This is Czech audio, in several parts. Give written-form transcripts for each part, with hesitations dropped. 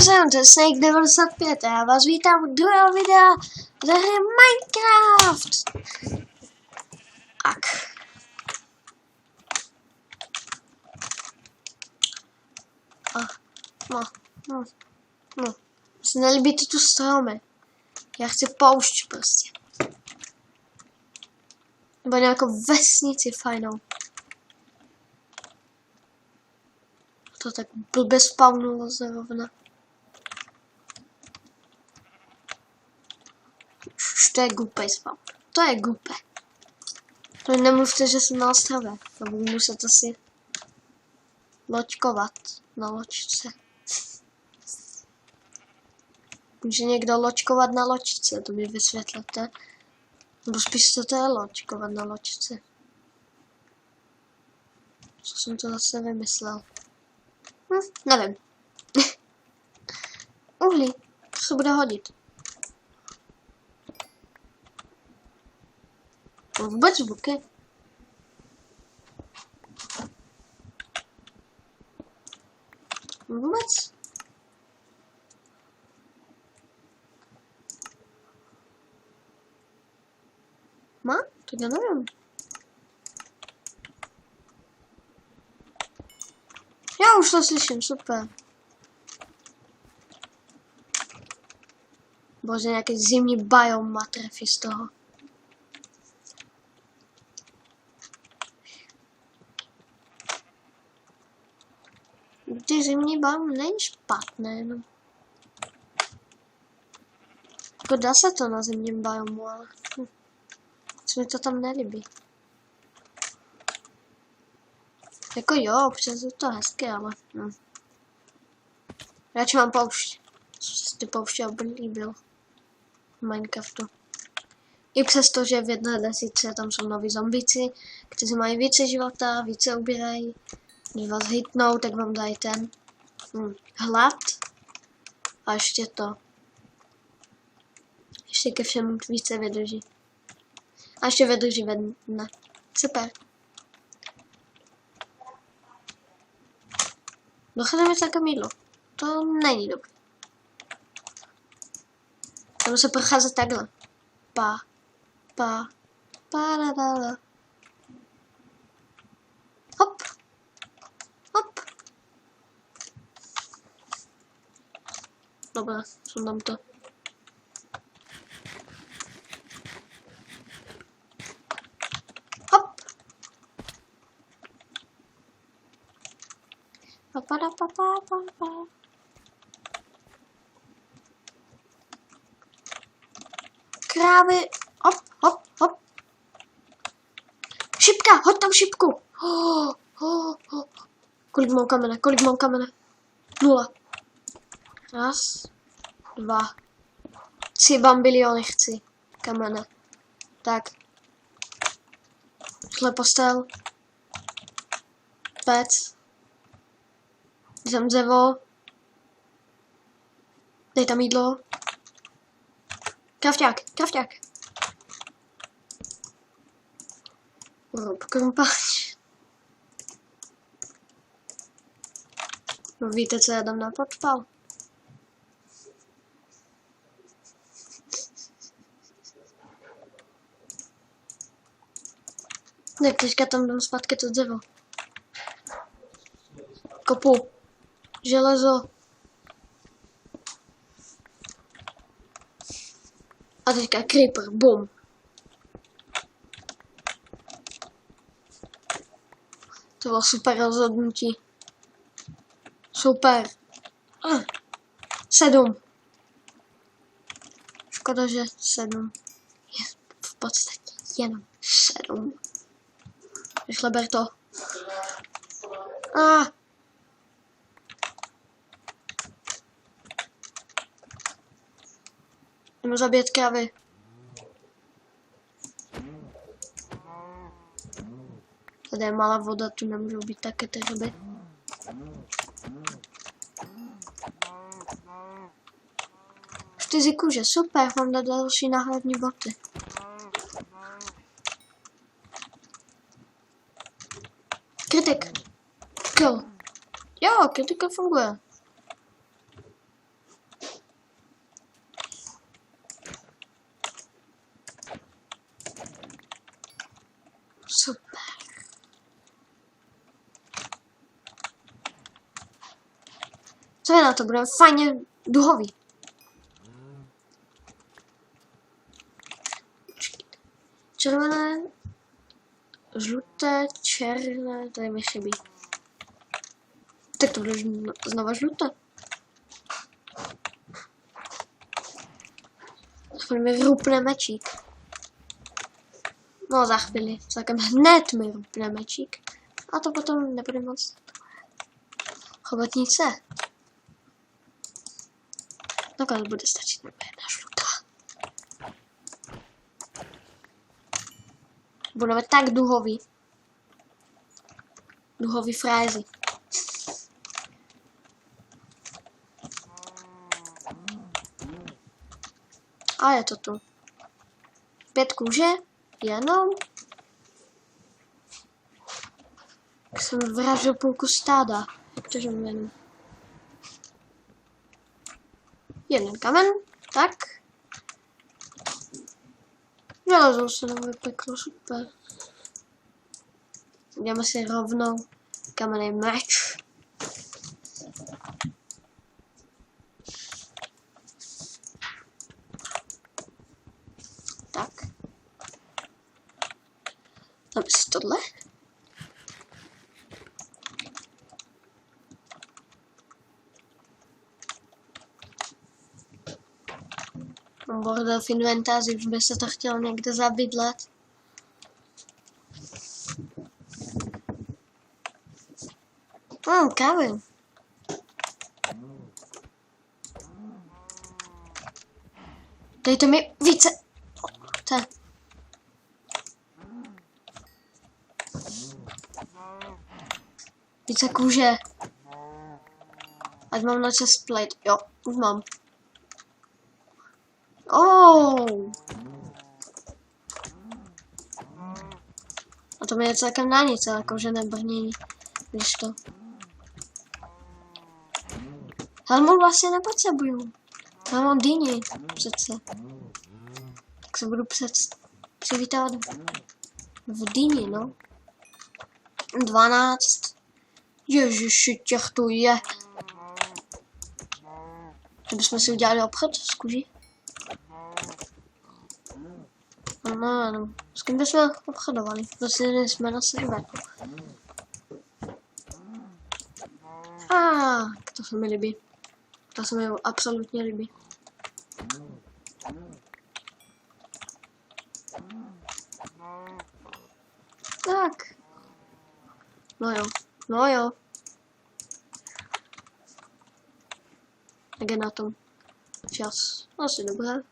Nazdar, to je Snake 95 a já vás vítám u druhého videa ze hry Minecraft. Tak. No. Se nelíbí to tu stromy. Já chci poušť prostě. Nebo nějakou vesnici fajnou. To tak blbě spawnulo zrovna. Už to je glupej spawn. To je glupé. To nemluvte, že jsem na ostrově. To budu muset asi loďkovat na loďce. Může někdo loďkovat na loďce, to mi vysvětlete. Nebo spíš to je loďkovat na loďce. Co jsem to zase vymyslel? Nevím. Uhlí, to se bude hodit. Vůbec zvuky. Vůbec. Má? To já nevím. Já už to slyším, super. Bože, nějaký zimní biom má trefy z toho. Ty zimní biom není špatné, no. Jako dá se to na zimním biomu, ale co mi to tam nelíbí. Jako jo, občas je to hezké, ale radši mám poušť. Co se ty pouště líbil v Minecraftu. I přesto, že v jedné desítce tam jsou noví zombici, kteří mají více života, více ubírají. Když vás hitnou, tak vám dají ten hlad. A ještě to. Ještě ke všemu více vydrží. A ještě vydrží ve dne. Super. Docházíme také mýdlo. To není dobré. Tam se procházet takhle. Pa, da, da. Hop. Dobrá, sundám to. Hop. Pa. Krávy. Hop. Šipka, hoď tam šipku. Kolik mám kamene? 0. 1, 2, 3 bambiliony chci kamene. Tak. Tohle postel. Pec. Jsem dřevo. Dej tam jídlo. Krafťák. Krumpáč. No víte, co já dám na podpal? Tak teďka tam dám zpátky to dřevo. Kopu. Železo. A teďka creeper. Bum. To bylo super rozhodnutí. Super. 7. Škoda, že 7. Je v podstatě jenom 7. Rychle ber to. Jdeme zabít krávy. Tady je malá voda, tu nemůžou být také ty ryby. Čtyři kůže, super, mám dát další náhradní boty. Kritik. Kill. Jo, kritika funguje. Co je na to? Bude fajně duhový. Červené, žluté, černé, tady mi chybí. Tak to bude znova žluté. Aspoň mi rupne mečík. No za chvíli, celkem hned mi rupne mečík. A to potom nebude moc chobotnice. Nakonec bude stačit jedna žlutá. Budeme tak duhoví. Duhoví frázi. A je to tu. 5 kůže, jenom. Jsem vražil půlku stáda. Jak to jmenuji? Jeden kamen, tak. Železo se nám vypeklo, super. Jdeme si rovnou kamenný meč. Tak. Dáme si tohle. Bordel v inventáři, už by se to chtělo někde zabydlet. Kávy. Dejte mi více. Více kůže. Ať mám na chest plate. Jo, už mám. A to mi je celkem na nic, ale kožené brnění. Když to. Helmu vlastně nepotřebuju. Já mám dýni, přece. Tak se budu přivítat v dýni, no. 12. Ježiši, těch tu je. To bychom si udělali obchod s kůží. No, s kým bychom obchodovali? Prostě jsme na sebe. To se mi líbí. To se mi absolutně líbí. Tak. No jo. Jak je na tom čas? Asi dobré.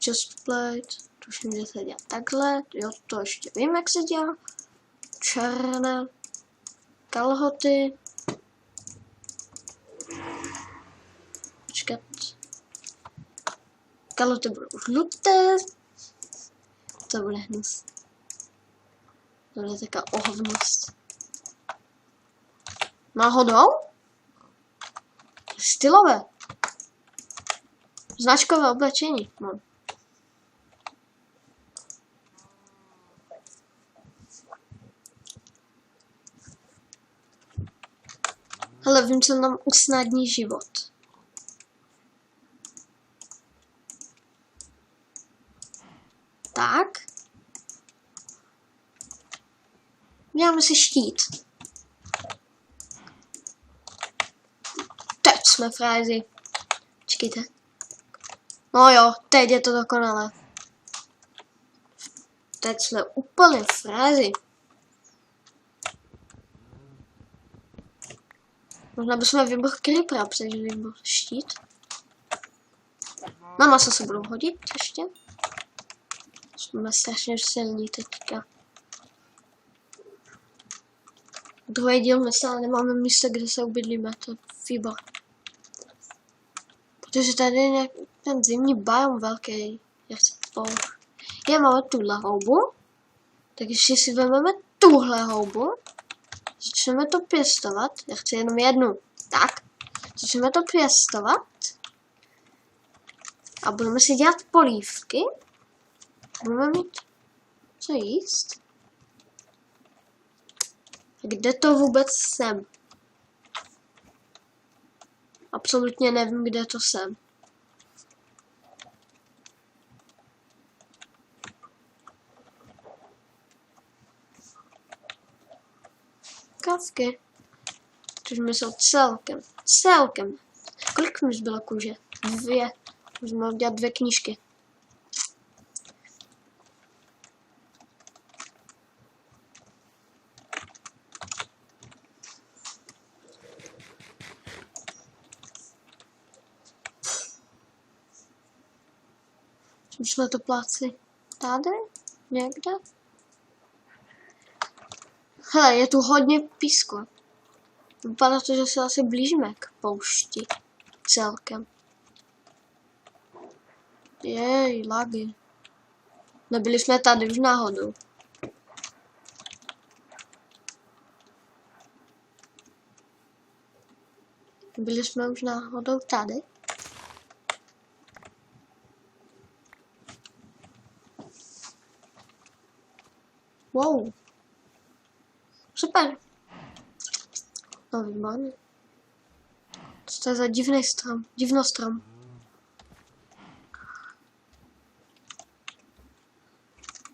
Chest plate. Tuším, že se dělá takhle. Jo, to ještě vím, jak se dělá. Černé kalhoty. Počkat. Kalhoty budou žluté. To bude hnus. To bude taková ohovnost. Náhodou? Stylové. Značkové oblečení. No. Ale vím, co nám usnadní život. Tak. Děláme si štít. Teď jsme frázi. Počkejte. No jo, teď je to dokonalé. Teď jsme úplně frázi. Možná bychom vybrali creepera, protože vybrali štít. Na maso se budou hodit ještě. Jsme strašně silní teďka. Druhý díl my stále nemáme místo, kde se ubydlíme, to je výbor. Protože tady je ten zimní biom velký. Já chci máme tuhle houbu. Tak ještě si vezmeme tuhle houbu. Začneme to pěstovat. Já chci jenom jednu. Tak. Začneme to pěstovat. A budeme si dělat polívky. Budeme mít co jíst. Kde to vůbec jsem? Absolutně nevím, kde to jsem. Kávky. Což mi jsou celkem. Kolik mi zbylo kůže? 2. Můžeme udělat 2 knížky. Čím jsme to pláci? Tady? Někde? Hele, je tu hodně písku. Vypadá to, že se asi blížíme k poušti. Celkem. Jej, lagy. Nebyli jsme tady už náhodou. Byli jsme už náhodou tady. Wow. Super. No výborně. Co to je za divný strom? Divnostrom.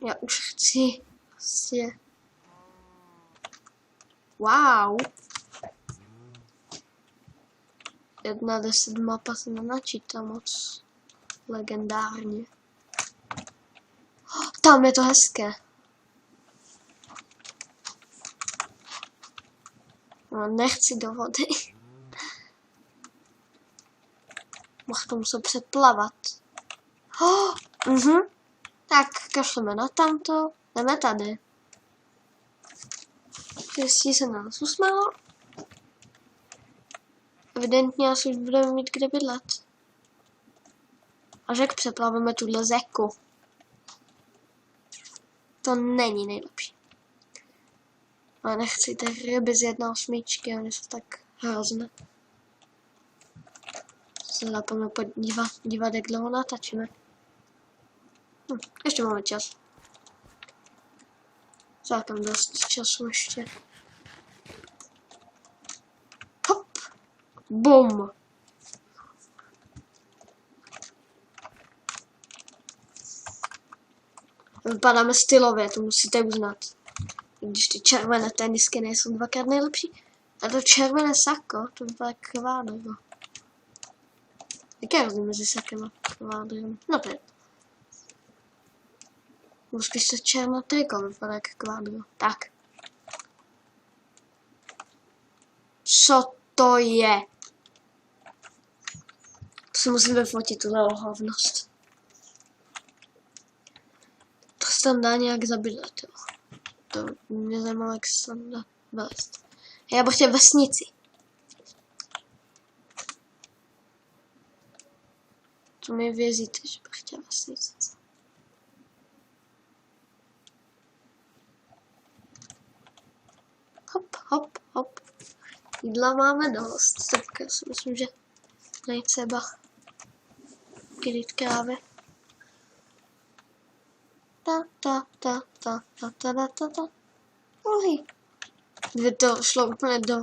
Já už chci vlastně. Wow. 1.10 mapa se nenačítá moc legendárně. Tam je to hezké. No, nechci do vody. Mohl to muset přeplavat. Tak, kašleme na tamto. Jdeme tady. Štěstí se na nás usmálo. Evidentně asi už budeme mít kde bydlet. A řek přeplavíme tuhle řeku. To není nejlepší. Ale nechci ty ryby z 1.8, oni jsou tak hrozné. Se zapomněl dívat, jak dlouho natáčíme. Ještě máme čas. Celkem dost času ještě. Hop! Bum! Vypadáme stylově, to musíte uznat. Když ty červené tenisky nejsou 2krát nejlepší. A to červené sako, to vypadá kvádro. Jaké je rozdíl mezi sakem a kvádrem? No to je. Nebo spíš to černé triko vypadá jak kvádro. Tak. Co to je? To si musím vyfotit, tuhle ohavnost. To se tam dá nějak zabydlet, jo. To mě zajímalo, jak se tam dá vést. Já bych chtěl vesnici. To mi věříte, že bych chtěl vesnici. Hop, hop, hop. Jídla máme dost. Tak já si myslím, že najít třeba krýt krávy. Ta. Kdyby to šlo úplně do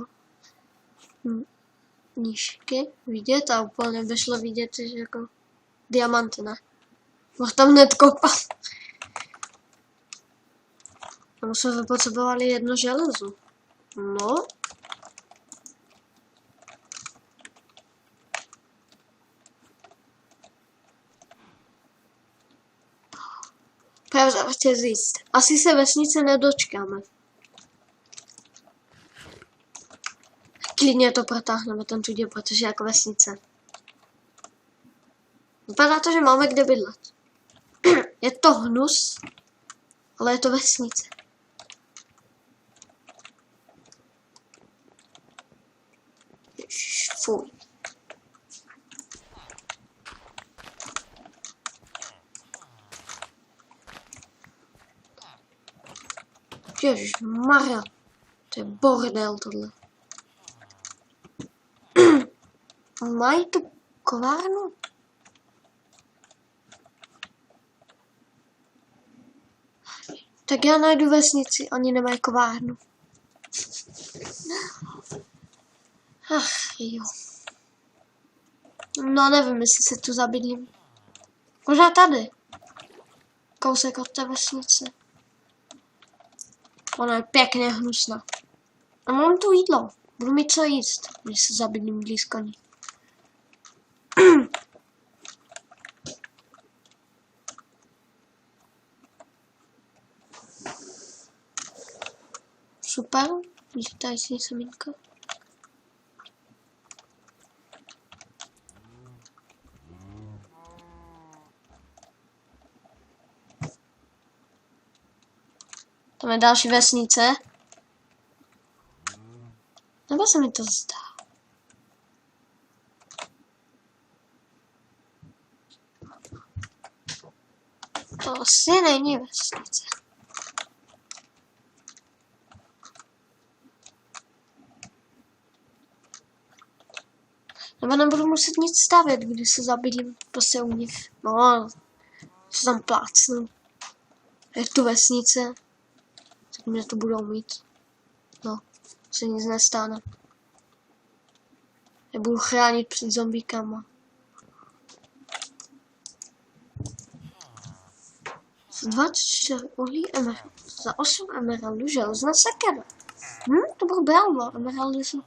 nížky vidět a úplně by šlo vidět, že jako diamanty, ne? Mohl tam hned kopat. Tam jsme vypotřebovali 1 železo. No. Pravda, chtěl říct. Asi se vesnice nedočkáme. Klidně to protáhneme ten tudě, protože jako vesnice. Vypadá to, že máme kde bydlet. Je to hnus, ale je to vesnice. Ježiš, fuj. Ježišmarja, to je bordel tohle. Mají tu kovárnu? Tak já najdu vesnici, oni nemají kovárnu. Ach jo. No nevím, jestli se tu zabydlím. Možná tady. Kousek od té vesnice. Ona je pěkně hnusná. A mám tu jídlo. Budu mít co jíst, když se zabydlím blízko ní. Super, lítající semínko. Tam je další vesnice. Nebo se mi to zdá? To asi není vesnice. Nebo nebudu muset nic stavět, když se zabydlím prostě uvnitř. No, co tam plácnu. Je tu vesnice. Tak mě to budou mít. No, se nic nestane. Nebudu chránit před zombíkama. Za 24 uhlí emerald. Za 8 emeraldů železná sekera. To bylo bravo. Emeraldy jsou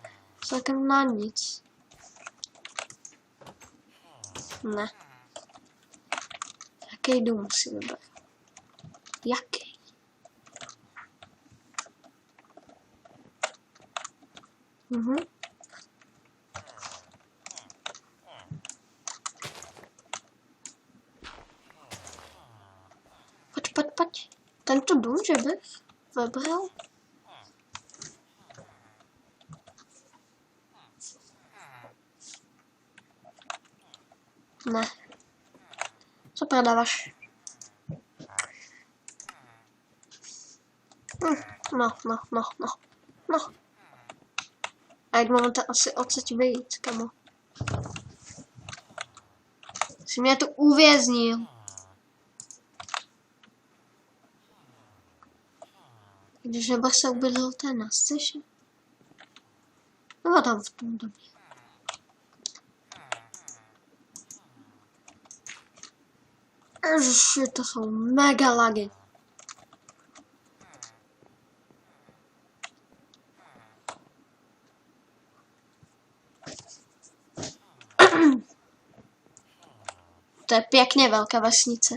celkem na nic. Ne. Jaký dům si vyber? Jaký? Pojď. Tento dům, že bys vybral? Ne. Co prodáváš? No. A jak mám to asi odsaď vyjít, kamo? Jsi mě tu uvěznil. Když nebo se ubydlel ten na střeše? No tam v tom domě. Ježiši, to jsou mega lagy. To je pěkně velká vesnice.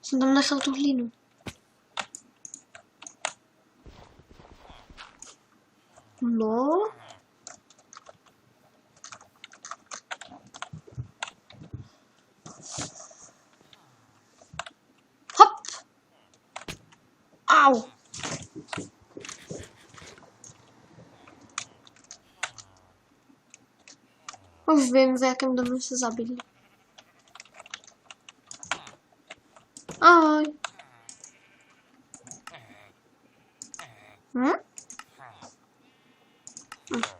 Jsem tam nechal tu hlínu. No. Hop. Au. Už vím, v jakém domu se zabili. Ahoj.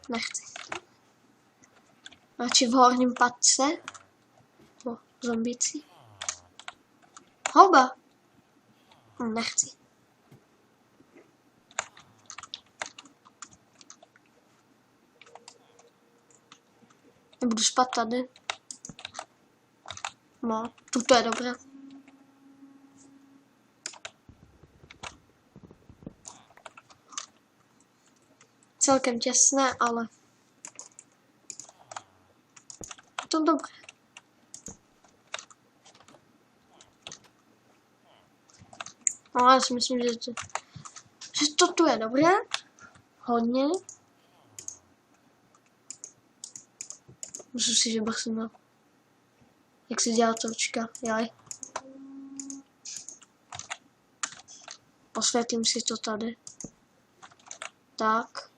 Nechci. Radši v horním patce. O, zombíci. Houba. Nechci. Nebudu spát tady. No, tuto je dobré. Celkem těsné, ale to dobré. No, já si myslím, že to tu je dobré. Hodně. Můžu si vybrsnout. Jak se dělá točka, jaj. Posvětlím si to tady. Tak.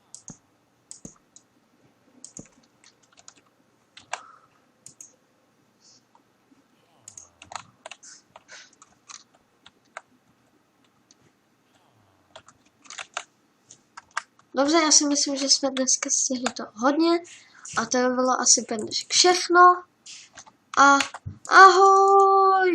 Dobře, já si myslím, že jsme dneska stihli to hodně. A to bylo asi pro dnešek všechno. A ahoj!